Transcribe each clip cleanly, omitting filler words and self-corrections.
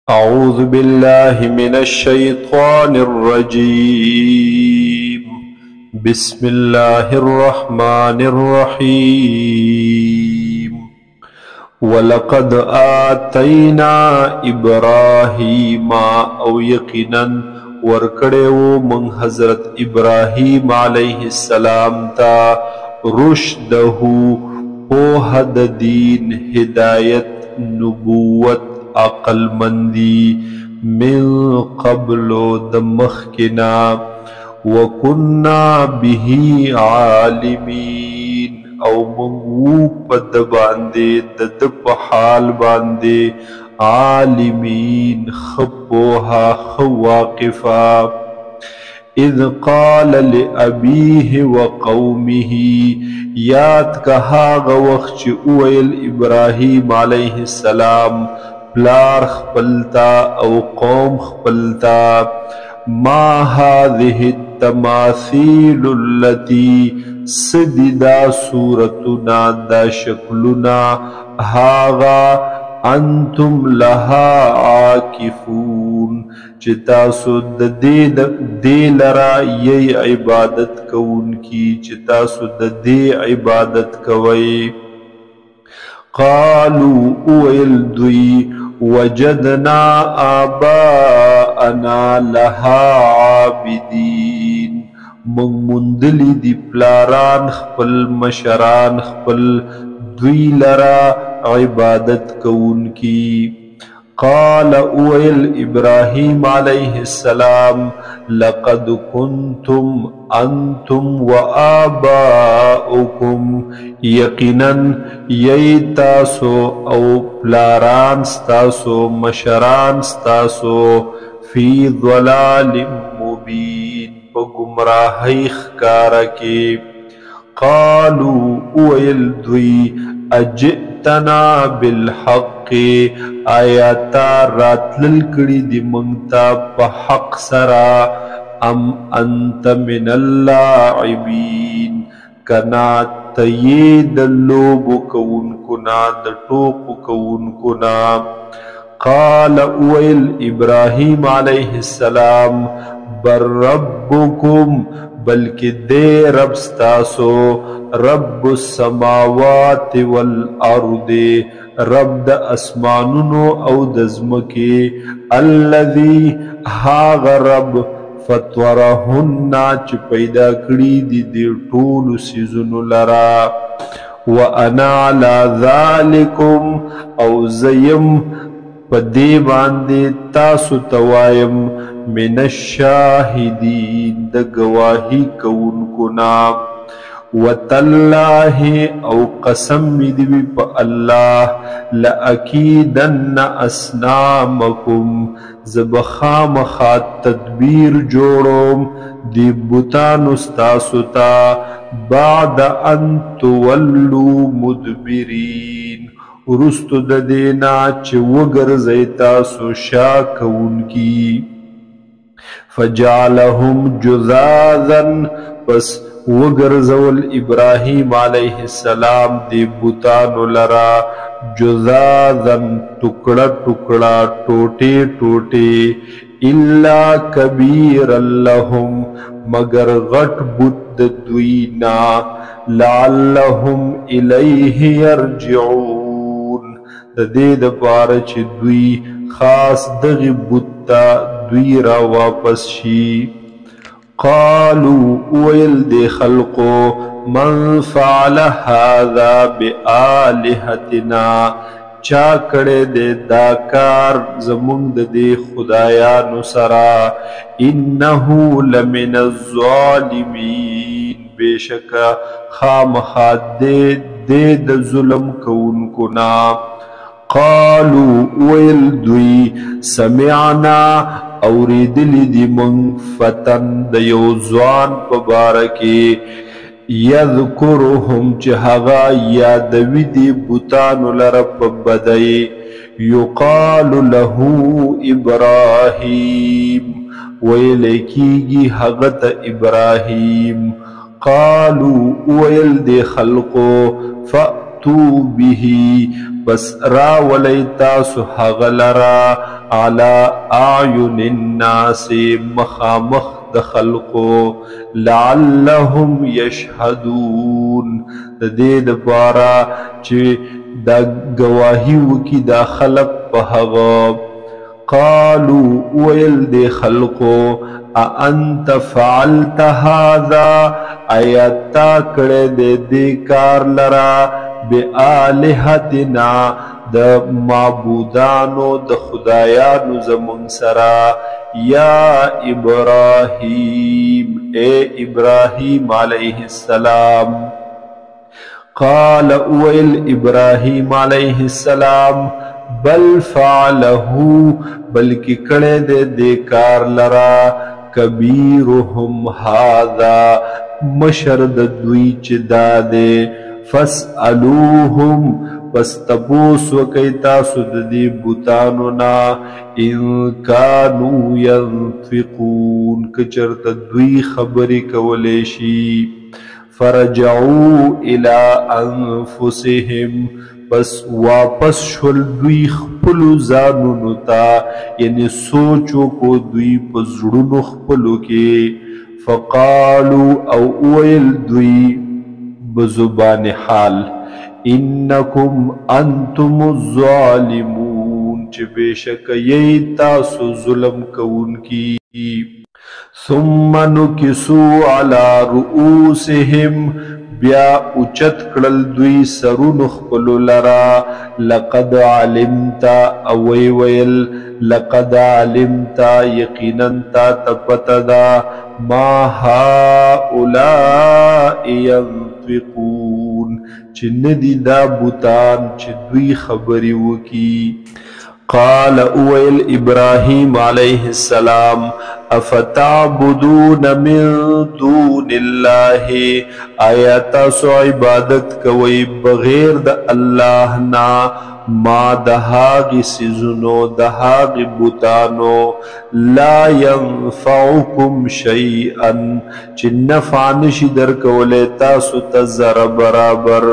أعوذ بالله من الشيطان الرجيم. بسم الله الرحمن الرحيم. ولقد آتينا إبراهيم أو يقينا ورکڑیو من حضرت ابراہیم علیہ السلام تا رشدہ پوہد دین ہدایت نبوت عقل مندی من قبل دمخکنا وکننا به عالمین او منگو پد باندے دد پحال باندے عالمین خپوها خواقفا اذ قال لأبیه وقومه یاد کہا غوخ چی اویل ابراہیم علیہ السلام پلار خپلتا او قوم خپلتا ما هذه التماثيل التي سددا صورتنا دا شکلنا هاغا انتم لها عاکفون چتاسو دے لرا یی عبادت کون کی چتاسو دے عبادت کوئی قالوا اویل دوی وجدنا آباءنا لها عابدین مندلی دی پلاران خپل مشران خپل دوی لرا عبادت کون کی قال اویل ابراہیم علیہ السلام لقد کنتم انتم وآباؤکم یقینا یی تاسو او پلاران ستاسو مشران ستاسو فی ضلال مبین پا گمراہی خکارکی قالوا اویل دوی اجئتنا بالحق آیاتا راتلل کڑی دی منگتا پا حق سرا ام انت من اللاعبین کنا تید اللوب کون کنا دٹوپ کون کنا قال اویل ابراہیم علیہ السلام بر ربکم بلکہ دے رب ستاسو رب السماوات والارض رب دا اسمانونو او دزمکی الذی هاغ رب فطورهن چی پیدا کری دی طول سیزنو لرا وانا علی ذالکم او زیم پا دی باندے تاسو توایم من الشاہدین دا گواہی کون کنا وَتَاللَّهِ او قسم دیوی پا اللہ لَأَكِيدَنَّ أَسْنَامَكُمْ زبخام خات تدبیر جوڑوم دی بوتان استاسوتا بعد ان تولو مدبرین رستو ددینا چه وگر زیتاسو شاکون کی فجعلهم جذاذا پس وگرزول ابراہیم علیہ السلام دی بوتانو لرا جذاذا ٹکڑا ٹکڑا ٹوٹے ٹوٹے الا کبیرا لهم مگر غٹ بت دوینا لعلهم الیہ یرجعون دید پارچ دوی خاص دغی بتا دوی را واپس شی قالوا اویل دے خلقو من فعل هذا بآلہتنا چا کڑے دے داکار زمونگ دے خدایانو سرا انہو لمن الظالمین بے شکا خام خاد دے ظلم کون کنا قالوا اویل دوی سمعنا اوریدلی دی من فتن دیوزوان پبارکی یذکرهم چہغا یادوی دی بوتانو لرب بدئی یقال له ابراہیم ویلیکیگی حغت ابراہیم قالوا اویل دی خلقو فأتوا فأتو به بس راولی تاسو هغه لرا علی اعین الناس مخامخ د خلقو لعلهم یشهدون د دې دپاره چې دا گواهی وکي دا خلق په هغه. قالوا ویل د خلقو اانت فعلت هذا ایتا کړه دې کار لرا بآلهتنا د معبودانو د خدایانو زمون سرا یا ابراهیم اے ابراهیم علیہ السلام. قال اویل ابراهیم علیہ السلام بل فعله بلکی کڑے دے کار لرا کبیرهم هذا مشرد دوی چدا دے فاسألوهم پس تپوس وکی تاسو دی بوتانونا ان کانو ینفقون کچرت دوی خبری کولیشی. فرجعو الى انفسهم پس واپس شول دوی خپلو زانونو تا یعنی سوچو کو دوی پزړونو خپلو کې. فقالو او اویل دوی بزبان حال انکم انتم الظالمون چه بیشک یی تاسو ظلم کون کی. ثم نکسو علی رؤوسهم بیا اوچت کړل دوی سرونو خپلو لرا لقد علمتا اوی ویل لقد علمتا یقینا تا تپتدا ما هؤلاء ينطقون چې ندی دا بوتان چې دوی خبرې وکي. قال اویل ابراهیم علیہ السلام افتعبدون من دون اللہ آیا تاسو عبادت کوئی بغیر د اللہ نا ما دهاغی سیزنو دهاغی بوتانو لا ينفعکم شیئا چی نفع نشی در کولی تاسو تزر برابر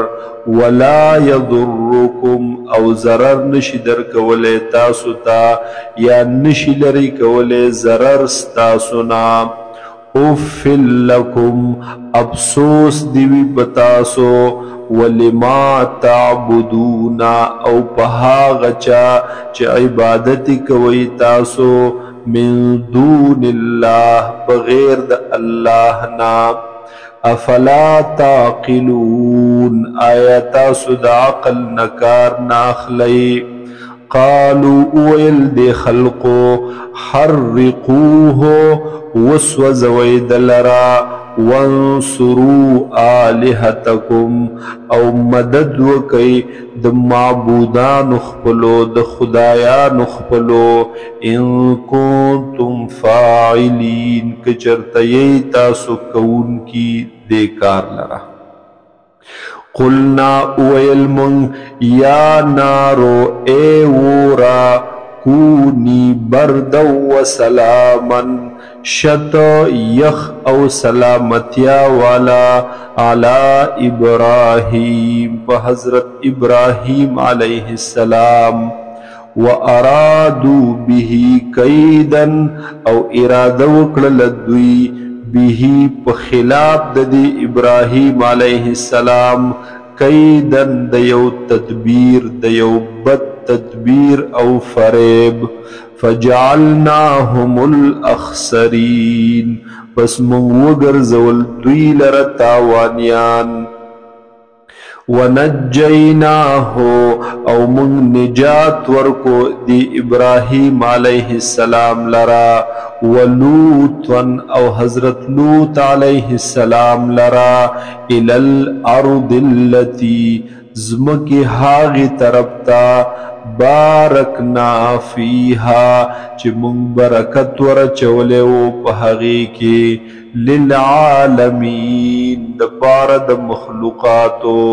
ولا يضركم او ضرر نشی در کولی تاسو تا یا نشی لری کولی ضرر ستاسونا. افل لکم افسوس دیوی بتاسو ولما تعبدونا او پہا غچا چی عبادتی کوئی تاسو من دون اللہ بغیر دا اللہ نا. افلا تعقلون آیا تاسو دا عقل نکار ناخلی. قالوا اویل دے خلقو حرقوه وسوزوی دلرا وانصروا آلهتکم او مدد وکی د معبودان خپلو د خدایان خپلو ان کنتم فاعلین کچرتی تاسو کون کی دے کار لرا. قلنا اویل من یا نارو اے وورا کونی بردا و سلاما شت یخ او سلامتیا والا علی ابراہیم پا حضرت ابراہیم علیہ السلام. وارادو به کیدا او ارادو وکړل دوی به په خلاف د ابراهیم علیه السلام کیدن د یو تدبیر د یو بد تدبیر او فریب. فجعلناهم الاخسرین پس مونږ وګرځول دوی لره تاوانیان. ونجیناه او من نجات ورکو دی ابراہیم علیہ السلام لرا ولوطا او حضرت لوط علیہ السلام لرا الى الارض التي زمکی هاغی طرفتا بارکنا فیها چی من برکت ورچولیو پہاغی کی للعالمین دپارد مخلوقاتو.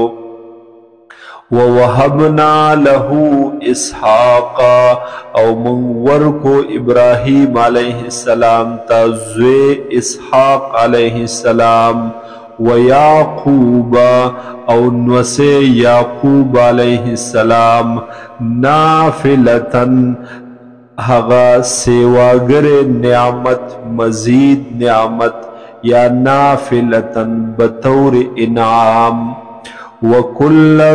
ووهبنا له اسحاقا او من ورکو ابراہیم علیہ السلام تا زوی اسحاق علیہ السلام. ويعقوب او نوسي يعقوب عليه السلام نافلتن هغا سیواگر نعمت مزید نعمت یا نافلتن بطور انعام وَكُلًّا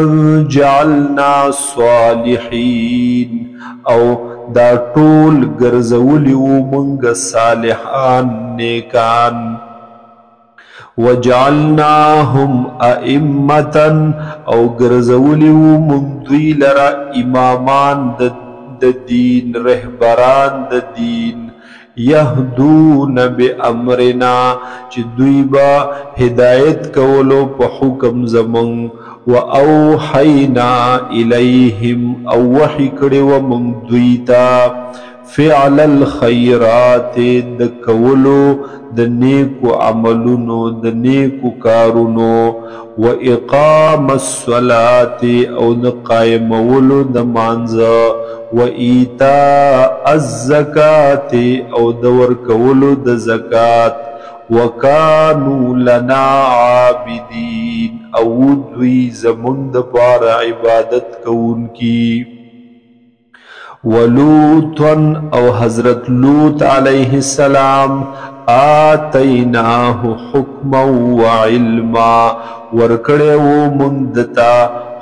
جَعَلْنَا صَالِحِينَ او دا ټول ګرځولي وو مونږ صالحان نیکان وَجَعَلْنَاهُمْ أَئِمَّةً او ګرځولي وو مونږ دوی لرا امامان د دین رهبران د دین یهدون بامرنا چې دوی با هدایت کولو په حکم زمون و اوحینا الیہم او وحی کړي و مونږ دوی ته فعل الخيرات د کولو د نیکو عملونو د نیکو کارونو و اقام الصلاة او د قائمولو د مانځه و ایتاء الزکات او د ورکولو د زکات وکانو لنا عابدین او دوی زمون د پاره عبادت کوونکی ولوطن او حضرت لوط علیہ السلام آتیناه حکما وعلما ورکڑے و مندتا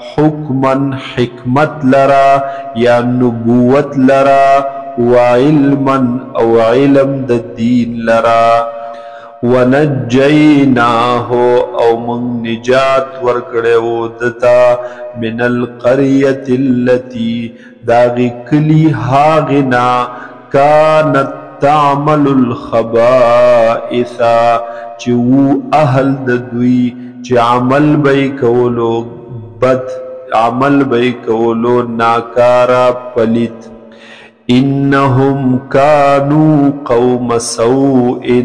حکما حکمت لرا یا نبوت لرا وعلما او علم د دین لرا ونجیناه او من نجات ورکڑے و دتا من القریة التي داغی کلی هاغنا کانت تعمل الخبائثا چو اہل دوی چی عمل بی کولو بد عمل بی کولو ناکارا پلیت انہم کانو قوم سوء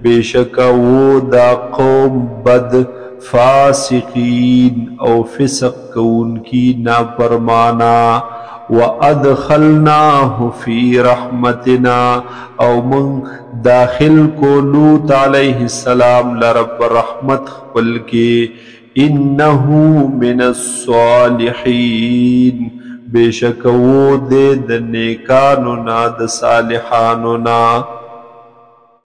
بیشک وہ دا قوم بد فاسقین او فسق کون کی ناپرمانا وَأَدْخَلْنَاهُ فِي رَحْمَتِنَا او من داخل کو لوط علیہ السلام لرب رحمت خپل کی انہو من الصالحین بیشک وہ دے د نیکانو نا د صالحانو نا